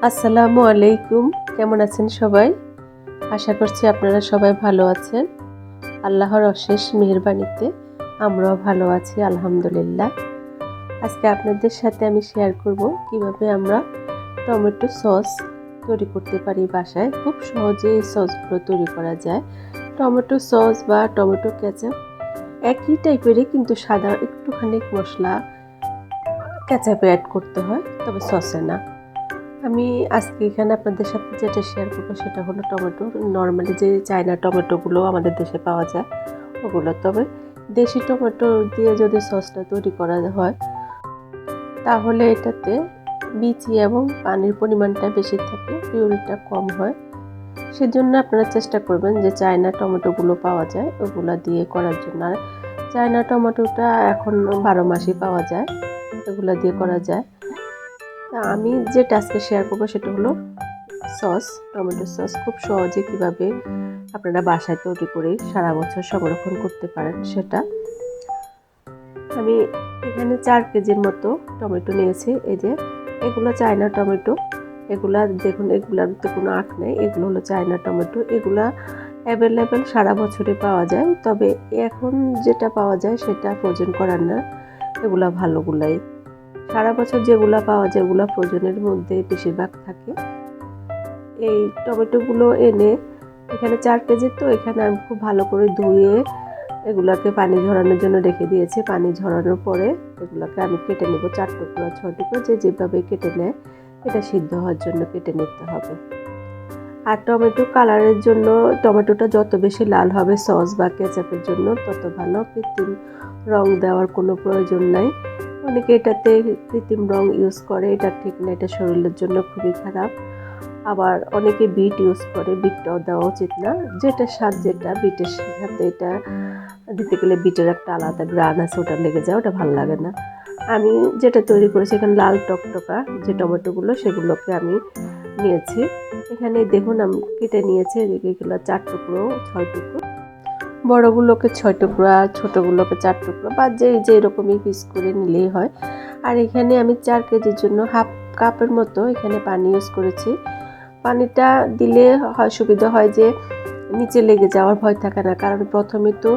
আসসালামু আলাইকুম। কেমন আছেন সবাই? আশা করছি আপনারা সবাই ভালো আছেন। আল্লাহর অশেষ মেহেরবানিতে আমরাও ভালো আছি আলহামদুলিল্লাহ। আজকে আপনাদের সাথে আমি শেয়ার করব কিভাবে আমরা টমেটো সস তৈরি করতে পারি বাসায়। খুব সহজে এই সসগুলো তৈরি করা যায়। টমেটো সস বা টমেটো কেচাপ একই টাইপেরই, কিন্তু সাদা একটুখানি মশলা কেচাপে অ্যাড করতে হয়, তবে সসে না। আমি আজকে এখানে আপনাদের সাথে যেটা শেয়ার করবো সেটা হলো টমেটো। নর্মালি যে চায়না টমেটোগুলো আমাদের দেশে পাওয়া যায় ওগুলো, তবে দেশি টমেটো দিয়ে যদি সসটা তৈরি করা হয় তাহলে এটাতে বিচি এবং পানির পরিমাণটা বেশি থাকে, পিউরিটা কম হয়। সেজন্য আপনারা চেষ্টা করবেন যে চায়না টমেটোগুলো পাওয়া যায় ওগুলো দিয়ে করার জন্য। আর চায়না টমেটোটা এখন 12 মাসই পাওয়া যায়, এগুলো দিয়ে করা যায়। আমি যেটা আজকে শেয়ার করবো সেটা হলো সস, টমেটো সস। খুব সহজে কিভাবে আপনারা বাসায় তৈরি করে সারা বছর সংরক্ষণ করতে পারেন সেটা। আমি এখানে 4 কেজির মতো টমেটো নিয়েছি। এই যে এগুলো চায়না টমেটো, এগুলা দেখুন, এগুলাতে কোনো আঁশ নেই, এগুলো হলো চায়না টমেটো। এগুলা অ্যাভেলেবেল সারা বছরে পাওয়া যায়, তবে এখন যেটা পাওয়া যায় সেটা ফ্রোজেন করার না, এগুলা ভালোগুলাই। সারা বছর যেগুলা পাওয়া যায় ওগুলা ফ্রোজেনের মধ্যে বেশিরভাগ থাকে। এই টমেটোগুলো এনে এখানে 4 কেজি, তো এখানে আমি খুব ভালো করে ধুয়ে এগুলাকে পানি ঝরানোর জন্য রেখে দিয়েছি। পানি ঝরানোর পরে এগুলাকে আমি কেটে নেব 4 টুকরো 6 টুকরো, যে যেভাবে কেটে নেয় এটা সিদ্ধ হওয়ার জন্য কেটে নিতে হবে। আর টমেটো কালারের জন্য টমেটোটা যত বেশি লাল হবে সস বা কেচাপের জন্য তত ভালো। কৃত্রিম রং দেওয়ার কোনো প্রয়োজন নাই। অনেকে এটাতে কৃত্রিম রং ইউজ করে, এটা ঠিক না, এটা শরীরের জন্য খুবই খারাপ। আবার অনেকে বিট ইউজ করে, বিটটাও দেওয়া উচিত না। যেটা স্বাদ, যেটা বিটের সাথে এটা দিতে গেলে বিটের একটা আলাদা গ্রান আছে, ওটা লেগে যায়, ওটা ভালো লাগে না। আমি যেটা তৈরি করেছি এখানে লাল টকটকা যে টমেটোগুলো সেগুলোকে আমি নিয়েছি। এখানে দেখুন আমি কেটে নিয়েছি, এগুলো 4 টুকরো 6 টুকরো, বড়গুলোকে 6 টুকরো আর ছোটোগুলোকে 4 টুকরো, বা যে এরকমই পিস করে নিলেই হয়। আর এখানে আমি 4 কেজির জন্য হাফ কাপের মতো এখানে পানি ইউজ করেছি। পানিটা দিলে হয় সুবিধা হয় যে নিচে লেগে যাওয়ার ভয় থাকে না, কারণ প্রথমে তো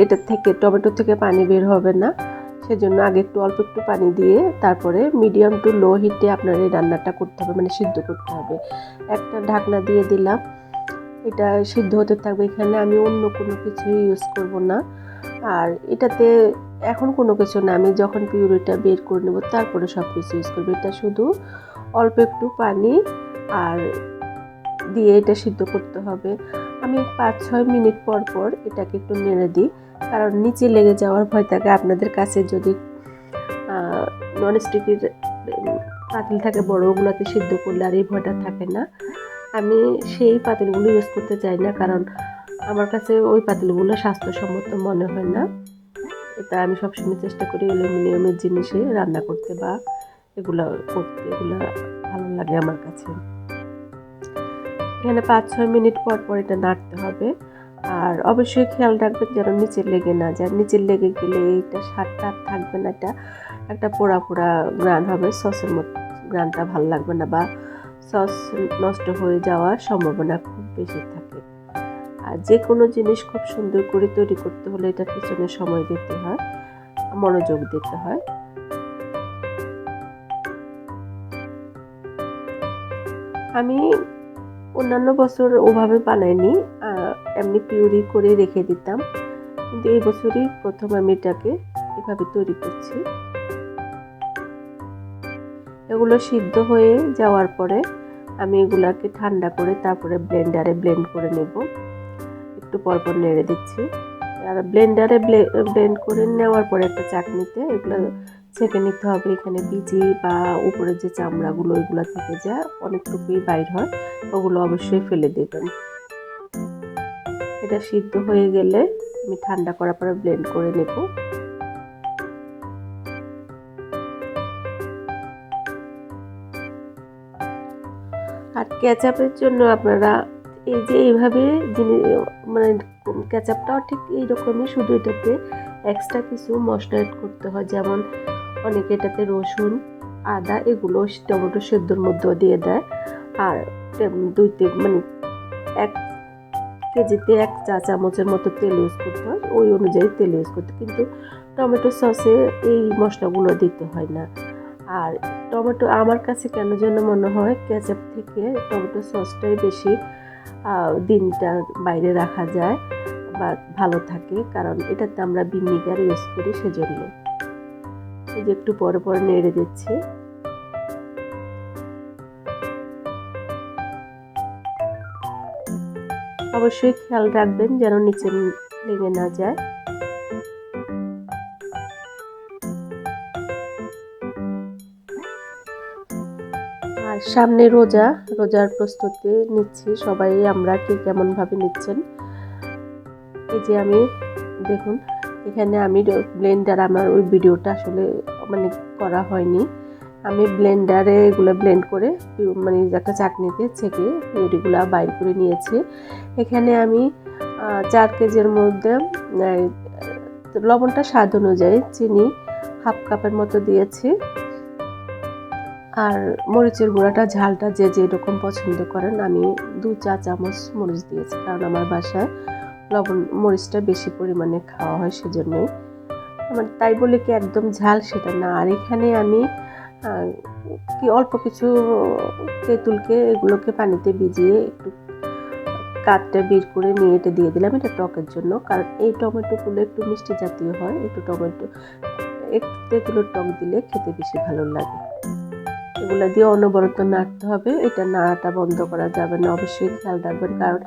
এটা থেকে টমেটো থেকে পানি বের হবে না। সেজন্য আগে অল্প একটু পানি দিয়ে তারপরে মিডিয়াম টু লো হিটে আপনার এই রান্নাটা করতে হবে, মানে সিদ্ধ করতে হবে। একটা ঢাকনা দিয়ে দিলাম, এটা সিদ্ধ হতে থাকবে। এখানে আমি অন্য কোনো কিছু ইউজ করব না। আর এটাতে এখন কোনো কিছু না, আমি যখন পিউরিটা বের করে নেব তারপরে সব কিছু ইউজ করবো। এটা শুধু অল্প একটু পানি আর দিয়ে এটা সিদ্ধ করতে হবে। আমি 5-6 মিনিট পর পর এটাকে একটু নেড়ে দিই, কারণ নিচে লেগে যাওয়ার ভয় থাকে। আপনাদের কাছে যদি ননস্টিকের পাতিল থাকে বড়, ওগুলোতে সিদ্ধ করলে আর এই ভয়টা থাকে না। আমি সেই পাতিলগুলো ইউজ করতে চাই না, কারণ আমার কাছে ওই পাতিলগুলো স্বাস্থ্যসম্মত মনে হয় না। তা আমি সবসময় চেষ্টা করি অ্যালুমিনিয়ামের জিনিসে রান্না করতে বা এগুলো করতে, এগুলো ভালো লাগে আমার কাছে। এখানে 5-6 মিনিট পর পর এটা নাড়তে হবে। আর অবশ্যই খেয়াল রাখবেন যেন নিচে লেগে না যায়। নিচে লেগে গেলে এইটা স্বাদটা থাকবে না, এটা একটা পোড়া পোড়া গ্রান হবে, সসের মতো গ্রানটা ভালো লাগবে না, বা সস নষ্ট হয়ে যাওয়ার সম্ভাবনা খুব বেশি থাকে। আর যে কোনো জিনিস খুব সুন্দর করে তৈরি করতে হলে এটার পিছনে সময় দিতে হয়, মনোযোগ দিতে হয়। আমি অন্যান্য বছর ওভাবে বানাইনি, এমনি পিউরি করে রেখে দিতাম, কিন্তু এই বছরই প্রথম আমি এটাকে এভাবে তৈরি করছি। এগুলো সিদ্ধ হয়ে যাওয়ার পরে আমি এগুলাকে ঠান্ডা করে তারপরে ব্লেন্ডারে ব্লেন্ড করে নেব। একটু পরপর নেড়ে দিচ্ছি। আর ব্লেন্ডারে ব্লেন্ড করে নেওয়ার পরে একটা চাটনিতে এগুলো ছেঁকে নিতে হবে। এখানে বিচি বা উপরে যে চামড়াগুলো এগুলো থেকে যা অনেকটুকুই বাইর হয়, ওগুলো অবশ্যই ফেলে দেবেন। এটা সিদ্ধ হয়ে গেলে আমি ঠান্ডা করার পরে ব্লেন্ড করে নেব। আর কেচাপের জন্য আপনারা এই যে এইভাবে জিনিস, মানে কেচাপটাও ঠিক এইরকমই, শুধু এটাতে এক্সট্রা কিছু মশলা অ্যাড করতে হয়। যেমন অনেকে এটাতে রসুন আদা এগুলো টমেটো সেদ্ধর মধ্যেও দিয়ে দেয়। আর মানে 1 কেজিতে 1 চা চামচের মতো তেল ইউজ করতে হয়, ওই অনুযায়ী তেল ইউজ করতে, কিন্তু টমেটো সসে এই মশলাগুলো দিতে হয় না। আর টমেটো আমার কাছে কেন যেন মনে হয় কেচাপ থেকে টমেটো সসটাই বেশি দিনটা বাইরে রাখা যায় বা ভালো থাকে, কারণ এটাতে আমরা ভিনিগার ইউজ করি সেজন্য। এই যে একটু পরে পরে নেড়ে দিচ্ছি। অবশ্যই খেয়াল রাখবেন যেন নিচে লেগে না যায়। আর সামনে রোজার প্রস্তুতি নিচ্ছি, সবাই আমরা কে কেমন ভাবে নিচ্ছেন। এই যে আমি দেখুন এখানে আমি ব্লেন্ডার, আমার ওই ভিডিওটা আসলে মানে করা হয়নি, আমি ব্লেন্ডারে এগুলো ব্লেন্ড করে মানে একটা চাটনিতে ছেঁকে পিউরিগুলো বাইর করে নিয়েছি। এখানে আমি 4 কেজির মধ্যে লবণটা স্বাদ অনুযায়ী, চিনি 1/2 কাপের মতো দিয়েছি। আর মরিচের গুঁড়াটা ঝালটা যে যেরকম পছন্দ করেন, আমি 2 চা চামচ মরিচ দিয়েছি, কারণ আমার বাসায় মরিচটা বেশি পরিমাণে খাওয়া হয় সেজন্যই। আমার তাই বলে কি একদম ঝাল সেটা না। আর এখানে আমি অল্প কিছু তেঁতুলকে এগুলোকে পানিতে ভিজিয়ে একটু কাঠটা বের করে নিয়ে এটা দিয়ে দিলাম, এটা টকের জন্য, কারণ এই টমেটোগুলো একটু মিষ্টি জাতীয় হয়, একটু তেঁতুলের টক দিলে খেতে বেশি ভালো লাগে। এগুলো দিয়ে অনবরত নাড়তে হবে, এটা নাড়াটা বন্ধ করা যাবে না, অবশ্যই খেয়াল রাখবেন, কারণ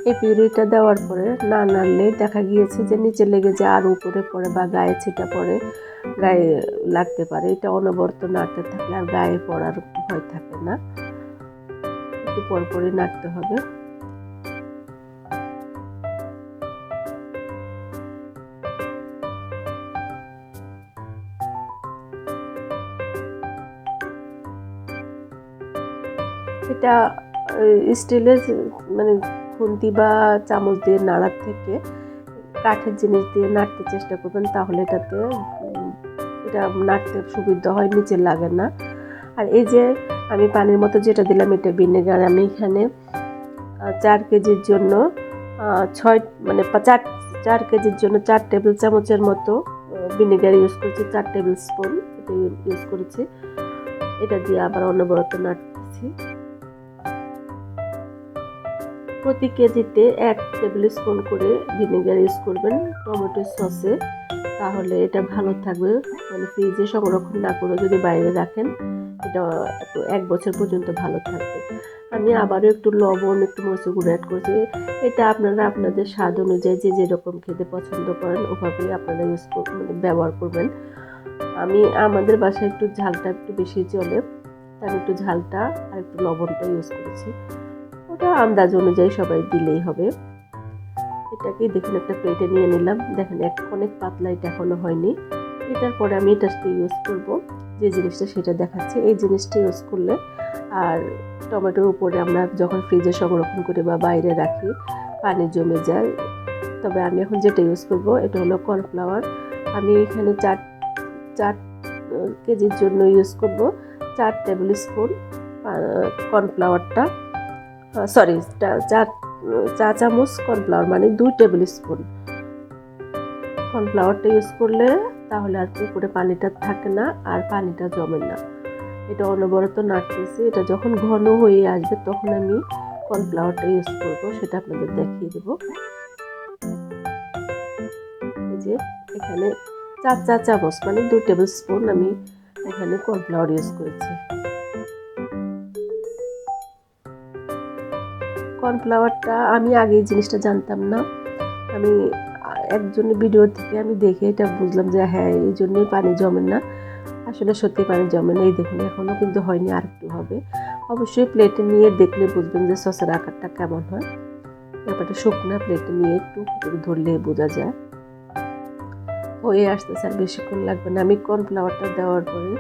এই পিউরিটা দেওয়ার পরে না নাড়লে দেখা গিয়েছে যে নিচে লেগে যায় আর উপরে পড়ে বা গায়ে ছিটা পড়ে, গায়ে লাগতে পারে। এটা অনবরত নাড়তে থাকলে আর গায়ে পড়ার ভয় থাকে না, একটু পরপরই নাড়তে হবে। এটা স্টিলের মানে খুন্তি বা চামচ দিয়ে নাড়ার থেকে কাঠের জিনিস দিয়ে নাড়তে চেষ্টা করবেন, তাহলে এটা নাড়তে সুবিধা হয়, নিচে লাগে না। আর এই যে আমি পানির মতো যেটা দিলাম এটা ভিনেগার, আমি এখানে 4 কেজির জন্য 4 কেজির জন্য 4 টেবিল চামচের মতো ভিনেগার ইউজ করেছি, 4 টেবিল স্পুন এটা ইউজ করেছি। এটা দিয়ে আবার অনবরত নাড়তেছি। প্রতি কেজিতে 1 টেবিল স্পুন করে ভিনেগার ইউজ করবেন টমেটো সসে, তাহলে এটা ভালো থাকবে। মানে ফ্রিজে সংরক্ষণ না করে যদি বাইরে রাখেন, এটা 1 বছর পর্যন্ত ভালো থাকবে। আমি আবারও একটু লবণ, একটু মরিচের গুঁড়ো অ্যাড করেছি। এটা আপনারা আপনাদের স্বাদ অনুযায়ী যে যেরকম খেতে পছন্দ করেন ওভাবেই আপনারা ব্যবহার করবেন। আমাদের বাসায় একটু ঝালটা একটু বেশি চলে, তাই আমি একটু ঝালটা আর একটু লবণটা ইউজ করেছি, ওটা আন্দাজ অনুযায়ী সবাই দিলেই হবে। এটাকে দেখুন একটা প্লেটে নিয়ে নিলাম, দেখেন অনেক পাতলা, এটা এখনো হয়নি। এটার পরে আমি এটাকে ইউজ করব, যে জিনিসটা সেটা দেখাচ্ছি। এই জিনিসটা ইউজ করলে, আর টমেটোর উপরে আমরা যখন ফ্রিজে সংরক্ষণ করি বা বাইরে রাখি পানি জমে যায়। তবে আমি এখন যেটা ইউজ করব এটা হলো কর্নফ্লাওয়ার। আমি এখানে 4 কেজির জন্য ইউজ করব 4 টেবিল স্পুন কর্নফ্লাওয়ারটা, সরি 4 চা চামচ কর্নফ্লাওয়ার, মানে 2 টেবিল স্পুন কর্নফ্লাওয়ারটা ইউজ করলে তাহলে আর উপরে পানিটা থাকে না আর পানিটা জমে না। এটা অনবরত নাড়তেছি, এটা যখন ঘন হয়ে আসবে তখন আমি কর্নফ্লাওয়ারটা ইউজ করব, সেটা আপনাদের দেখিয়ে দেব। এই যে এখানে 4 চা চামচ মানে 2 টেবিল স্পুন আমি এখানে কর্নফ্লাওয়ার ইউজ করেছি। কর্নফ্লাওয়ারটা আমি আগে এই জিনিসটা জানতাম না, আমি একজনের ভিডিও থেকে আমি দেখে এটা বুঝলাম যে হ্যাঁ এই জন্যই পানি জমে না, আসলে সত্যি পানি জমে না। এই দেখুন এখনও কিন্তু হয়নি, আর একটু হবে। অবশ্যই প্লেটে নিয়ে দেখলে বুঝবেন যে সসের আকারটা কেমন হয়। ব্যাপারটা শুকনা প্লেটে নিয়ে একটু ধরলে বোঝা যায়। হয়ে আসতেছে, আর বেশিক্ষণ লাগবে না। আমি কর্নফ্লাওয়ারটা দেওয়ার পরে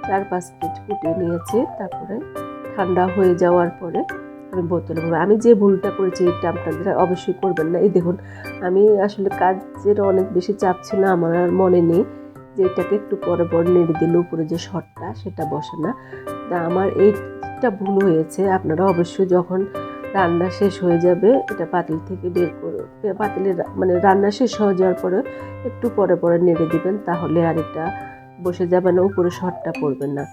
4-5 মিনিট ফুটিয়ে নিয়েছি, তারপরে ঠান্ডা হয়ে যাওয়ার পরে আমি বোতলে ভরবো। আমি যে ভুলটা করেছি এটা আপনারা অবশ্যই করবেন না। এই দেখুন আমি আসলে কাজের অনেক বেশি চাপ ছিল, আমার আর মনে নেই, যে এটাকে একটু পরে পরে নেড়ে দিলে উপরে যে সরটা সেটা বসে না। তা আমার এইটা ভুল হয়েছে। আপনারা অবশ্যই যখন রান্না শেষ হয়ে যাবে এটা পাতিল থেকে বের করে পাতিলে মানে রান্না শেষ হয়ে যাওয়ার পরে একটু পরে পরে নেড়ে দিবেন, তাহলে আর এটা বসে যাবে না, উপরে সরটা পড়বে না।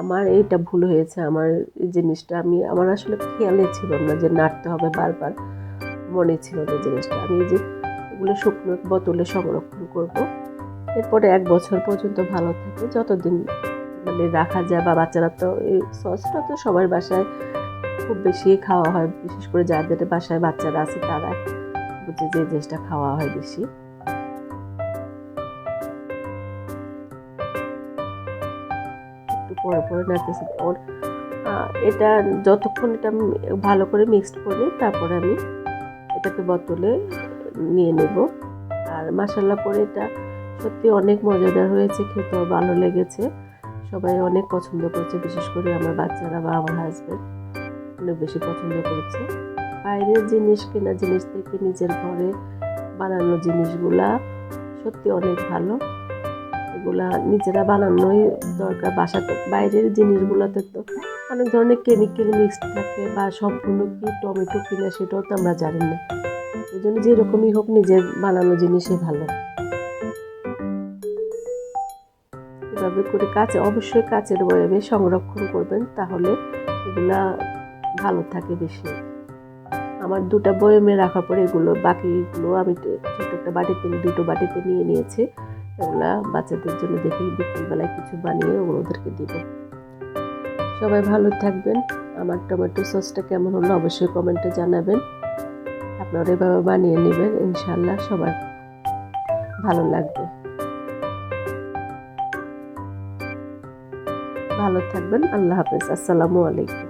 আমার এইটা ভুল হয়েছে। আমার এই জিনিসটা আমার আসলে খেয়ালে ছিল না যে নাড়তে হবে বারবার, মনে ছিল না জিনিসটা। আমি এই যে এগুলো শুকনো বোতলে সংরক্ষণ করব, এরপরে 1 বছর পর্যন্ত ভালো থাকে, যতদিন মানে রাখা যায়। বা বাচ্চারা তো এই সসটা তো সবার বাসায় খুব বেশি খাওয়া হয়, বিশেষ করে যাদের বাসায় বাচ্চারা আছে তারা বুঝে যে জিনিসটা খাওয়া হয় বেশি। একটু পরে পরে নাড়তেছি। ওর এটা যতক্ষণ এটা আমি ভালো করে মিক্সড করি তারপরে আমি এটাকে বোতলে নিয়ে নেব। আর মাশাআল্লাহ করে এটা সত্যি অনেক মজাদার হয়েছে, খেতেও ভালো লেগেছে, সবাই অনেক পছন্দ করেছে, বিশেষ করে আমার বাচ্চারা বা আমার হাজব্যান্ড অনেক বেশি পছন্দ করেছে। বাইরের জিনিস কেনা জিনিস থেকে নিজের ঘরে বানানো জিনিসগুলা সত্যি অনেক ভালো। এগুলা নিজেরা বানানোই দরকার। বাসাতে বাইরের জিনিসগুলোতে তো অনেক ধরনের কেমিক্যাল মিক্সড থাকে, বা সম্পূর্ণ কি টমেটো কিনা সেটাও তো আমরা জানি না। এই জন্য যেরকমই হোক নিজের বানানো জিনিসই ভালো। এভাবে করে অবশ্যই কাচের বয়ামে সংরক্ষণ করবেন, তাহলে এগুলা ভালো থাকে বেশি। আমার 2টা বয়ামে রাখার পরে বাকিগুলো আমি ছোট একটা বাটিতে 2টো বাটিতে নিয়ে নিয়েছি। এগুলা বাচ্চাদের জন্য দেখি বিকেলবেলায় কিছু বানিয়ে ওদেরকে দিব। সবাই ভালো থাকবেন। আমার টমেটো সসটা কেমন হলো অবশ্যই কমেন্টে জানাবেন। আপনারা এভাবে বানিয়ে নেবেন, ইনশাআল্লাহ সবার ভালো লাগবে। ভালো থাকবেন। আল্লাহ হাফেজ। আসসালামু আলাইকুম।